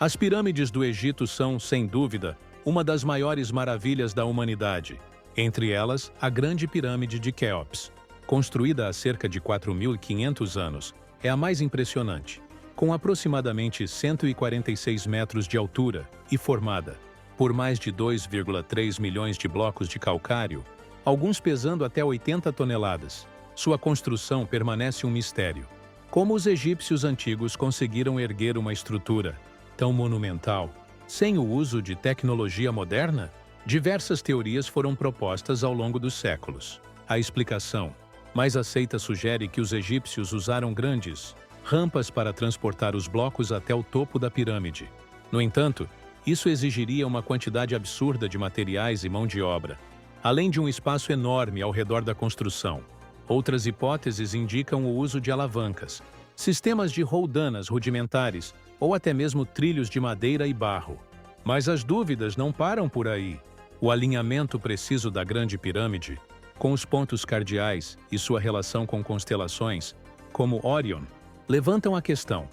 As pirâmides do Egito são, sem dúvida, uma das maiores maravilhas da humanidade. Entre elas, a Grande Pirâmide de Quéops, construída há cerca de 4.500 anos, é a mais impressionante, com aproximadamente 146 metros de altura e formada por mais de 2,3 milhões de blocos de calcário, alguns pesando até 80 toneladas. Sua construção permanece um mistério. Como os egípcios antigos conseguiram erguer uma estrutura tão monumental sem o uso de tecnologia moderna? Diversas teorias foram propostas ao longo dos séculos. A explicação mais aceita sugere que os egípcios usaram grandes rampas para transportar os blocos até o topo da pirâmide. No entanto, isso exigiria uma quantidade absurda de materiais e mão de obra, além de um espaço enorme ao redor da construção. Outras hipóteses indicam o uso de alavancas, sistemas de roldanas rudimentares ou até mesmo trilhos de madeira e barro. Mas as dúvidas não param por aí. O alinhamento preciso da Grande Pirâmide, com os pontos cardeais e sua relação com constelações, como Órion, levantam a questão: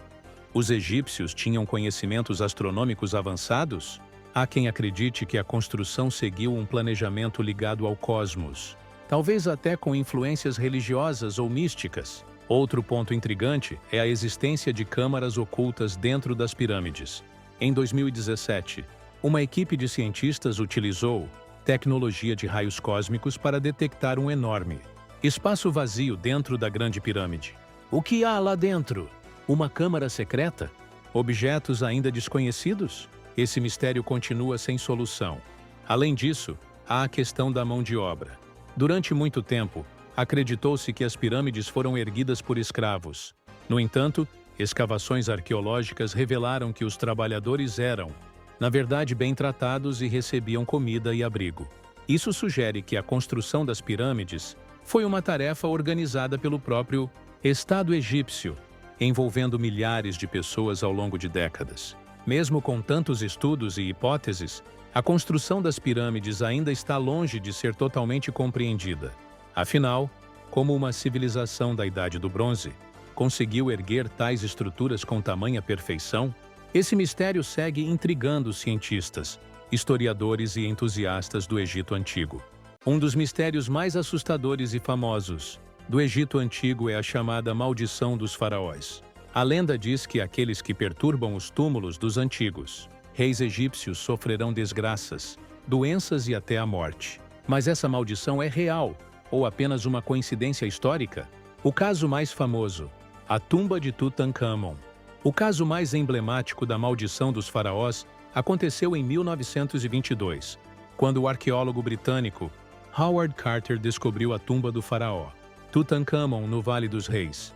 os egípcios tinham conhecimentos astronômicos avançados? Há quem acredite que a construção seguiu um planejamento ligado ao cosmos, talvez até com influências religiosas ou místicas. Outro ponto intrigante é a existência de câmaras ocultas dentro das pirâmides. Em 2017, uma equipe de cientistas utilizou tecnologia de raios cósmicos para detectar um enorme espaço vazio dentro da Grande Pirâmide. O que há lá dentro? Uma câmara secreta? Objetos ainda desconhecidos? Esse mistério continua sem solução. Além disso, há a questão da mão de obra. Durante muito tempo, acreditou-se que as pirâmides foram erguidas por escravos. No entanto, escavações arqueológicas revelaram que os trabalhadores eram, na verdade, bem tratados e recebiam comida e abrigo. Isso sugere que a construção das pirâmides foi uma tarefa organizada pelo próprio Estado egípcio, envolvendo milhares de pessoas ao longo de décadas. Mesmo com tantos estudos e hipóteses, a construção das pirâmides ainda está longe de ser totalmente compreendida. Afinal, como uma civilização da Idade do Bronze conseguiu erguer tais estruturas com tamanha perfeição? Esse mistério segue intrigando cientistas, historiadores e entusiastas do Egito Antigo. Um dos mistérios mais assustadores e famosos do Egito Antigo é a chamada Maldição dos Faraós. A lenda diz que aqueles que perturbam os túmulos dos antigos reis egípcios sofrerão desgraças, doenças e até a morte. Mas essa maldição é real ou apenas uma coincidência histórica? O caso mais famoso, a tumba de Tutankhamon. O caso mais emblemático da maldição dos faraós aconteceu em 1922, quando o arqueólogo britânico Howard Carter descobriu a tumba do faraó Tutankhamon no Vale dos Reis.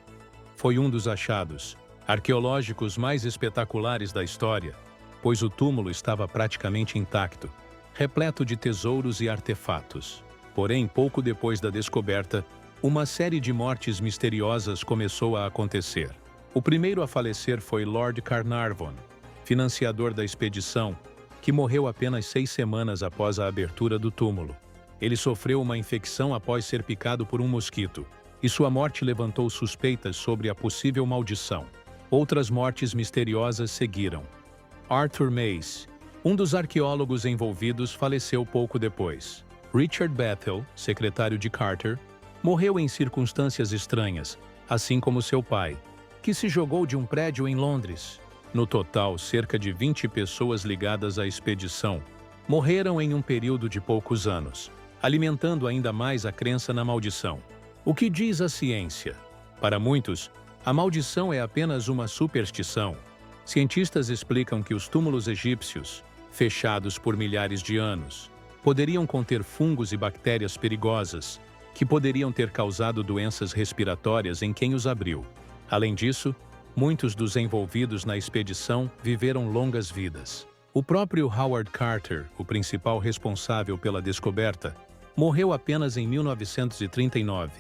Foi um dos achados arqueológicos mais espetaculares da história, pois o túmulo estava praticamente intacto, repleto de tesouros e artefatos. Porém, pouco depois da descoberta, uma série de mortes misteriosas começou a acontecer. O primeiro a falecer foi Lord Carnarvon, financiador da expedição, que morreu apenas 6 semanas após a abertura do túmulo. Ele sofreu uma infecção após ser picado por um mosquito, e sua morte levantou suspeitas sobre a possível maldição. Outras mortes misteriosas seguiram. Arthur Mace, um dos arqueólogos envolvidos, faleceu pouco depois. Richard Bethel, secretário de Carter, morreu em circunstâncias estranhas, assim como seu pai, que se jogou de um prédio em Londres. No total, cerca de 20 pessoas ligadas à expedição morreram em um período de poucos anos, alimentando ainda mais a crença na maldição. O que diz a ciência? Para muitos, a maldição é apenas uma superstição. Cientistas explicam que os túmulos egípcios, fechados por milhares de anos, poderiam conter fungos e bactérias perigosas, que poderiam ter causado doenças respiratórias em quem os abriu. Além disso, muitos dos envolvidos na expedição viveram longas vidas. O próprio Howard Carter, o principal responsável pela descoberta, morreu apenas em 1939,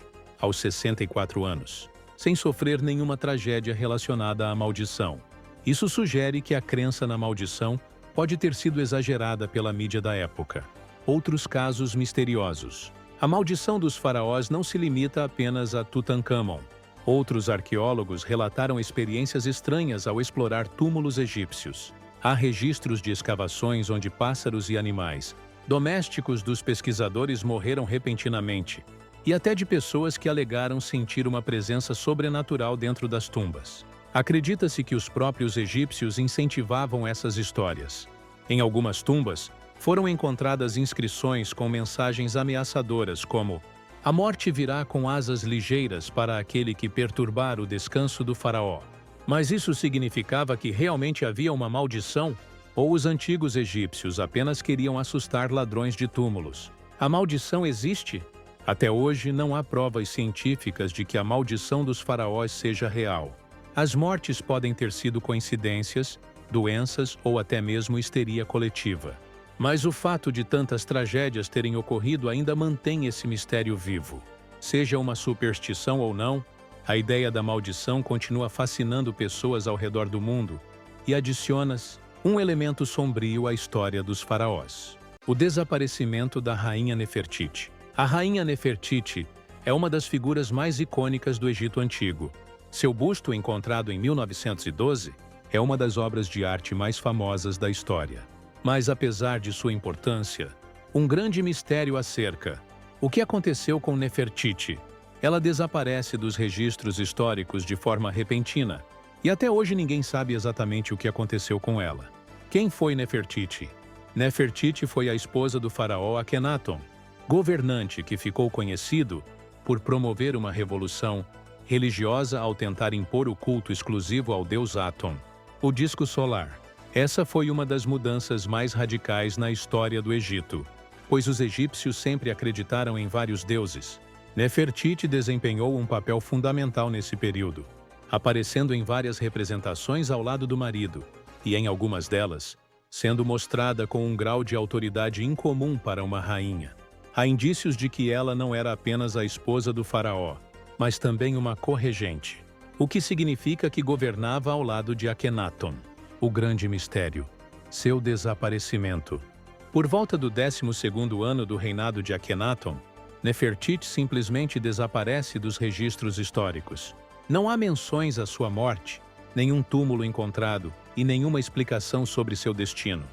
aos 64 anos, sem sofrer nenhuma tragédia relacionada à maldição. Isso sugere que a crença na maldição pode ter sido exagerada pela mídia da época. Outros casos misteriosos. A maldição dos faraós não se limita apenas a Tutankhamon. Outros arqueólogos relataram experiências estranhas ao explorar túmulos egípcios. Há registros de escavações onde pássaros e animais domésticos dos pesquisadores morreram repentinamente, e até de pessoas que alegaram sentir uma presença sobrenatural dentro das tumbas. Acredita-se que os próprios egípcios incentivavam essas histórias. Em algumas tumbas, foram encontradas inscrições com mensagens ameaçadoras como: "A morte virá com asas ligeiras para aquele que perturbar o descanso do faraó." Mas isso significava que realmente havia uma maldição? Ou os antigos egípcios apenas queriam assustar ladrões de túmulos? A maldição existe? Até hoje não há provas científicas de que a maldição dos faraós seja real. As mortes podem ter sido coincidências, doenças ou até mesmo histeria coletiva. Mas o fato de tantas tragédias terem ocorrido ainda mantém esse mistério vivo. Seja uma superstição ou não, a ideia da maldição continua fascinando pessoas ao redor do mundo e adiciona-se um elemento sombrio à história dos faraós: o desaparecimento da rainha Nefertiti. A rainha Nefertiti é uma das figuras mais icônicas do Egito Antigo. Seu busto, encontrado em 1912, é uma das obras de arte mais famosas da história. Mas apesar de sua importância, um grande mistério a cerca: o que aconteceu com Nefertiti? Ela desaparece dos registros históricos de forma repentina, e até hoje ninguém sabe exatamente o que aconteceu com ela. Quem foi Nefertiti? Nefertiti foi a esposa do faraó Akhenaton, governante que ficou conhecido por promover uma revolução religiosa ao tentar impor o culto exclusivo ao deus Aton, o disco solar. Essa foi uma das mudanças mais radicais na história do Egito, pois os egípcios sempre acreditaram em vários deuses. Nefertiti desempenhou um papel fundamental nesse período, aparecendo em várias representações ao lado do marido, e em algumas delas, sendo mostrada com um grau de autoridade incomum para uma rainha. Há indícios de que ela não era apenas a esposa do faraó, mas também uma corregente, o que significa que governava ao lado de Akhenaton. O grande mistério: seu desaparecimento. Por volta do 12º ano do reinado de Akhenaton, Nefertiti simplesmente desaparece dos registros históricos. Não há menções à sua morte, nenhum túmulo encontrado e nenhuma explicação sobre seu destino.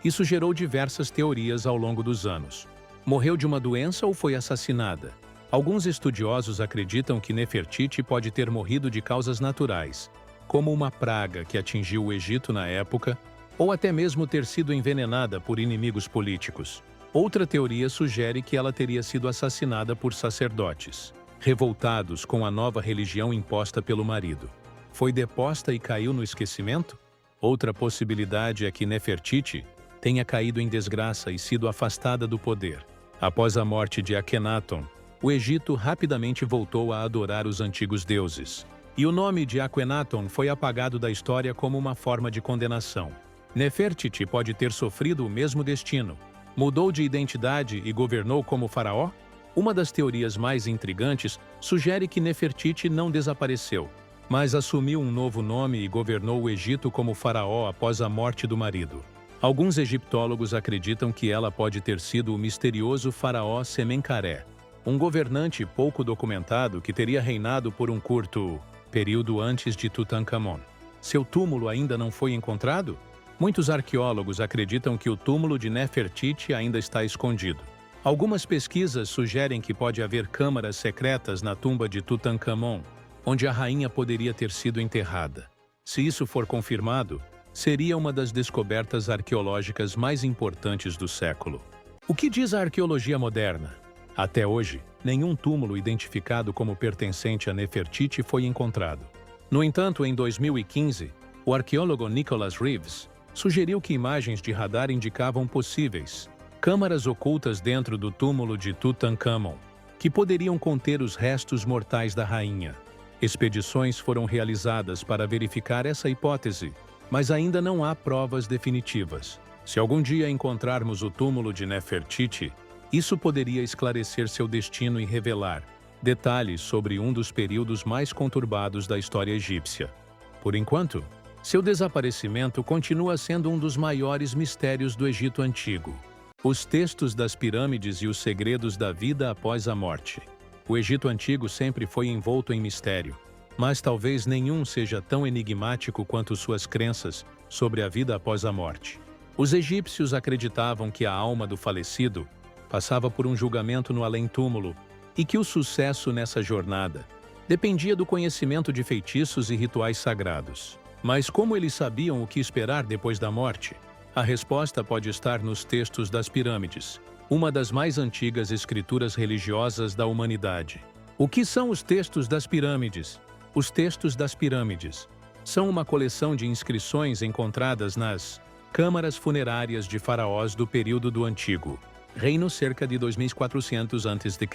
Isso gerou diversas teorias ao longo dos anos. Morreu de uma doença ou foi assassinada? Alguns estudiosos acreditam que Nefertiti pode ter morrido de causas naturais, como uma praga que atingiu o Egito na época, ou até mesmo ter sido envenenada por inimigos políticos. Outra teoria sugere que ela teria sido assassinada por sacerdotes, revoltados com a nova religião imposta pelo marido. Foi deposta e caiu no esquecimento? Outra possibilidade é que Nefertiti tenha caído em desgraça e sido afastada do poder. Após a morte de Akhenaton, o Egito rapidamente voltou a adorar os antigos deuses, e o nome de Akhenaton foi apagado da história como uma forma de condenação. Nefertiti pode ter sofrido o mesmo destino. Mudou de identidade e governou como faraó? Uma das teorias mais intrigantes sugere que Nefertiti não desapareceu, mas assumiu um novo nome e governou o Egito como faraó após a morte do marido. Alguns egiptólogos acreditam que ela pode ter sido o misterioso faraó Semenkaré, um governante pouco documentado que teria reinado por um curto período antes de Tutankhamon. Seu túmulo ainda não foi encontrado? Muitos arqueólogos acreditam que o túmulo de Nefertiti ainda está escondido. Algumas pesquisas sugerem que pode haver câmaras secretas na tumba de Tutankhamon, onde a rainha poderia ter sido enterrada. Se isso for confirmado, seria uma das descobertas arqueológicas mais importantes do século. O que diz a arqueologia moderna? Até hoje, nenhum túmulo identificado como pertencente a Nefertiti foi encontrado. No entanto, em 2015, o arqueólogo Nicholas Reeves sugeriu que imagens de radar indicavam possíveis câmaras ocultas dentro do túmulo de Tutankhamon, que poderiam conter os restos mortais da rainha. Expedições foram realizadas para verificar essa hipótese, mas ainda não há provas definitivas. Se algum dia encontrarmos o túmulo de Nefertiti, isso poderia esclarecer seu destino e revelar detalhes sobre um dos períodos mais conturbados da história egípcia. Por enquanto, seu desaparecimento continua sendo um dos maiores mistérios do Egito Antigo. Os textos das pirâmides e os segredos da vida após a morte. O Egito Antigo sempre foi envolto em mistério, mas talvez nenhum seja tão enigmático quanto suas crenças sobre a vida após a morte. Os egípcios acreditavam que a alma do falecido passava por um julgamento no além-túmulo e que o sucesso nessa jornada dependia do conhecimento de feitiços e rituais sagrados. Mas como eles sabiam o que esperar depois da morte? A resposta pode estar nos textos das pirâmides, uma das mais antigas escrituras religiosas da humanidade. O que são os textos das pirâmides? Os textos das pirâmides são uma coleção de inscrições encontradas nas câmaras funerárias de faraós do período do Antigo Reino, cerca de 2400 a.C.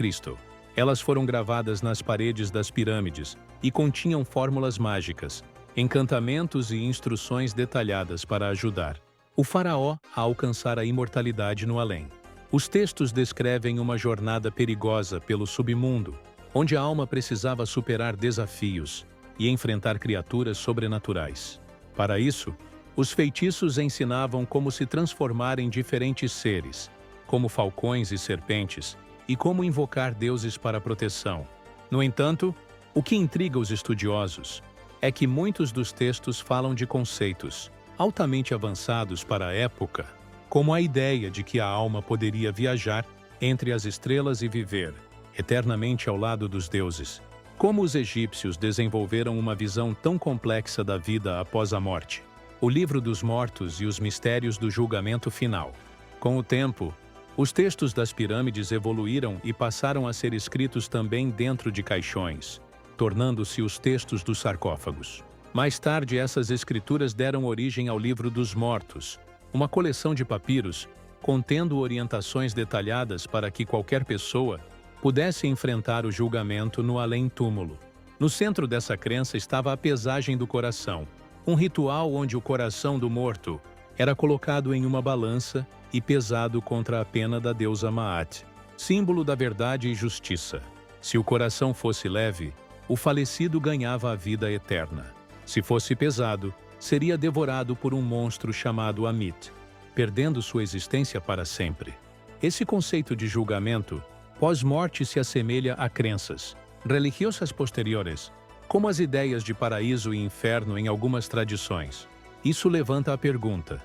Elas foram gravadas nas paredes das pirâmides e continham fórmulas mágicas, encantamentos e instruções detalhadas para ajudar o faraó a alcançar a imortalidade no além. Os textos descrevem uma jornada perigosa pelo submundo, onde a alma precisava superar desafios e enfrentar criaturas sobrenaturais. Para isso, os feitiços ensinavam como se transformar em diferentes seres, como falcões e serpentes, e como invocar deuses para proteção. No entanto, o que intriga os estudiosos é que muitos dos textos falam de conceitos altamente avançados para a época, como a ideia de que a alma poderia viajar entre as estrelas e viver eternamente ao lado dos deuses. Como os egípcios desenvolveram uma visão tão complexa da vida após a morte? O Livro dos Mortos e os Mistérios do Julgamento Final. Com o tempo, os textos das pirâmides evoluíram e passaram a ser escritos também dentro de caixões, tornando-se os textos dos sarcófagos. Mais tarde, essas escrituras deram origem ao Livro dos Mortos, uma coleção de papiros contendo orientações detalhadas para que qualquer pessoa pudesse enfrentar o julgamento no além-túmulo. No centro dessa crença estava a pesagem do coração, um ritual onde o coração do morto era colocado em uma balança e pesado contra a pena da deusa Maat, símbolo da verdade e justiça. Se o coração fosse leve, o falecido ganhava a vida eterna. Se fosse pesado, seria devorado por um monstro chamado Amit, perdendo sua existência para sempre. Esse conceito de julgamento pós-morte se assemelha a crenças religiosas posteriores, como as ideias de paraíso e inferno em algumas tradições. Isso levanta a pergunta: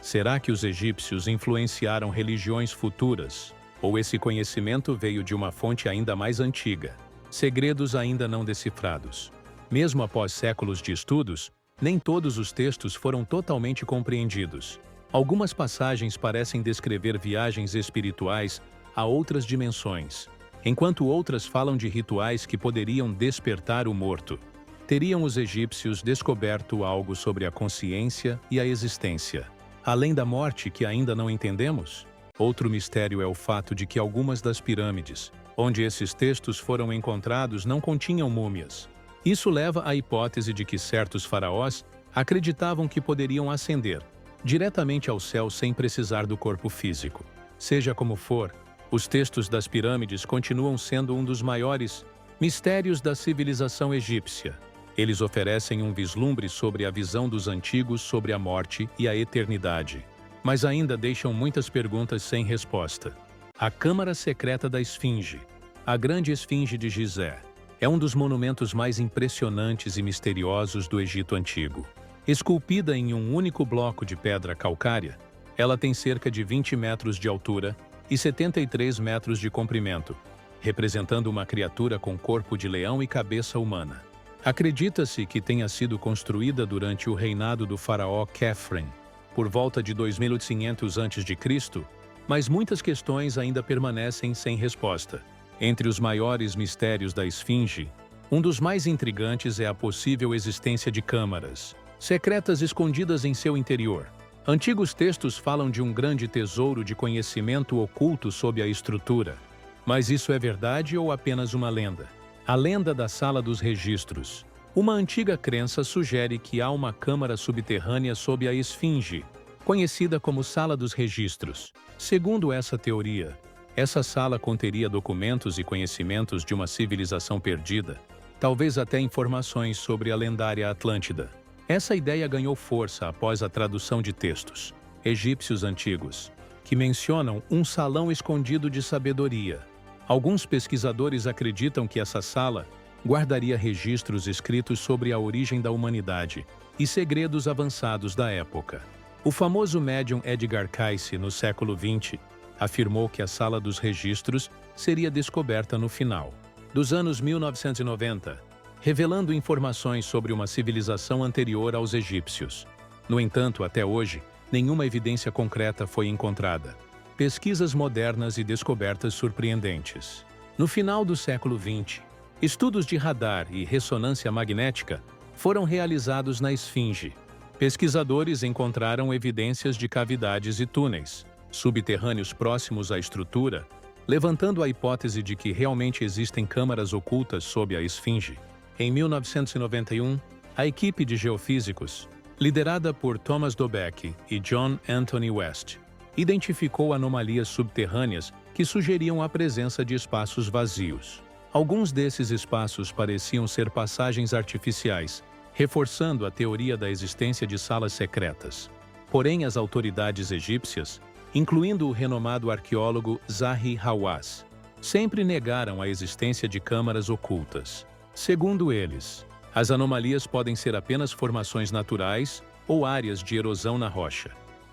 será que os egípcios influenciaram religiões futuras? Ou esse conhecimento veio de uma fonte ainda mais antiga? Segredos ainda não decifrados. Mesmo após séculos de estudos, nem todos os textos foram totalmente compreendidos. Algumas passagens parecem descrever viagens espirituais a outras dimensões, enquanto outras falam de rituais que poderiam despertar o morto. Teriam os egípcios descoberto algo sobre a consciência e a existência, além da morte que ainda não entendemos? Outro mistério é o fato de que algumas das pirâmides, onde esses textos foram encontrados, não continham múmias. Isso leva à hipótese de que certos faraós acreditavam que poderiam ascender diretamente ao céu sem precisar do corpo físico. Seja como for, os textos das pirâmides continuam sendo um dos maiores mistérios da civilização egípcia. Eles oferecem um vislumbre sobre a visão dos antigos sobre a morte e a eternidade, mas ainda deixam muitas perguntas sem resposta. A Câmara Secreta da Esfinge. A Grande Esfinge de Gizé é um dos monumentos mais impressionantes e misteriosos do Egito Antigo. Esculpida em um único bloco de pedra calcária, ela tem cerca de 20 metros de altura e 73 metros de comprimento, representando uma criatura com corpo de leão e cabeça humana. Acredita-se que tenha sido construída durante o reinado do faraó Khafre, por volta de 2500 a.C., mas muitas questões ainda permanecem sem resposta. Entre os maiores mistérios da Esfinge, um dos mais intrigantes é a possível existência de câmaras secretas escondidas em seu interior. Antigos textos falam de um grande tesouro de conhecimento oculto sob a estrutura. Mas isso é verdade ou apenas uma lenda? A lenda da Sala dos Registros. Uma antiga crença sugere que há uma câmara subterrânea sob a Esfinge, conhecida como Sala dos Registros. Segundo essa teoria, essa sala conteria documentos e conhecimentos de uma civilização perdida, talvez até informações sobre a lendária Atlântida. Essa ideia ganhou força após a tradução de textos egípcios antigos, que mencionam um salão escondido de sabedoria. Alguns pesquisadores acreditam que essa sala guardaria registros escritos sobre a origem da humanidade, e segredos avançados da época. O famoso médium Edgar Cayce, no século XX, afirmou que a Sala dos Registros seria descoberta no final dos anos 1990, revelando informações sobre uma civilização anterior aos egípcios. No entanto, até hoje, nenhuma evidência concreta foi encontrada. Pesquisas modernas e descobertas surpreendentes. No final do século XX, estudos de radar e ressonância magnética foram realizados na Esfinge. Pesquisadores encontraram evidências de cavidades e túneis subterrâneos próximos à estrutura, levantando a hipótese de que realmente existem câmaras ocultas sob a Esfinge. Em 1991, a equipe de geofísicos, liderada por Thomas Dobeke e John Anthony West, identificou anomalias subterrâneas que sugeriam a presença de espaços vazios. Alguns desses espaços pareciam ser passagens artificiais, reforçando a teoria da existência de salas secretas. Porém, as autoridades egípcias, incluindo o renomado arqueólogo Zahi Hawass, sempre negaram a existência de câmaras ocultas. Segundo eles, as anomalias podem ser apenas formações naturais ou áreas de erosão na rocha.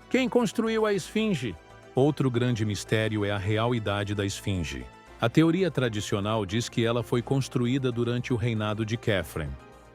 Quem construiu a Esfinge? Outro grande mistério é a real idade da Esfinge. A teoria tradicional diz que ela foi construída durante o reinado de Khafre,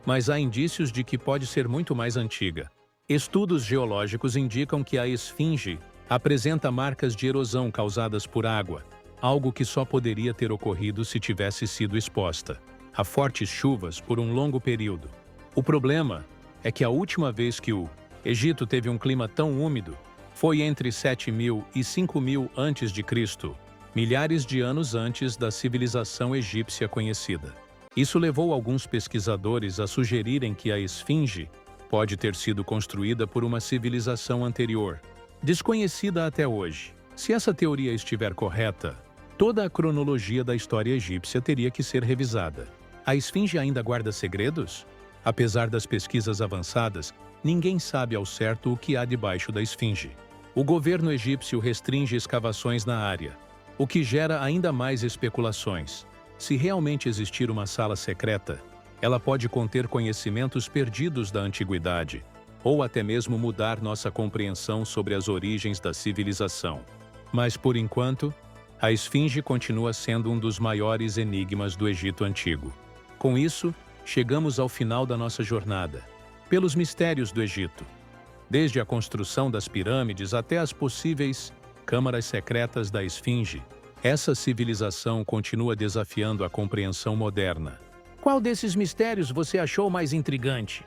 mas há indícios de que pode ser muito mais antiga. Estudos geológicos indicam que a Esfinge apresenta marcas de erosão causadas por água, algo que só poderia ter ocorrido se tivesse sido exposta a fortes chuvas por um longo período. O problema é que a última vez que o Egito teve um clima tão úmido foi entre 7.000 e 5.000 a.C., milhares de anos antes da civilização egípcia conhecida. Isso levou alguns pesquisadores a sugerirem que a Esfinge pode ter sido construída por uma civilização anterior, desconhecida até hoje. Se essa teoria estiver correta, toda a cronologia da história egípcia teria que ser revisada. A Esfinge ainda guarda segredos? Apesar das pesquisas avançadas, ninguém sabe ao certo o que há debaixo da Esfinge. O governo egípcio restringe escavações na área, o que gera ainda mais especulações. Se realmente existir uma sala secreta, ela pode conter conhecimentos perdidos da antiguidade, ou até mesmo mudar nossa compreensão sobre as origens da civilização. Mas, por enquanto, a Esfinge continua sendo um dos maiores enigmas do Egito Antigo. Com isso, chegamos ao final da nossa jornada pelos mistérios do Egito. Desde a construção das pirâmides até as possíveis câmaras secretas da Esfinge, essa civilização continua desafiando a compreensão moderna. Qual desses mistérios você achou mais intrigante?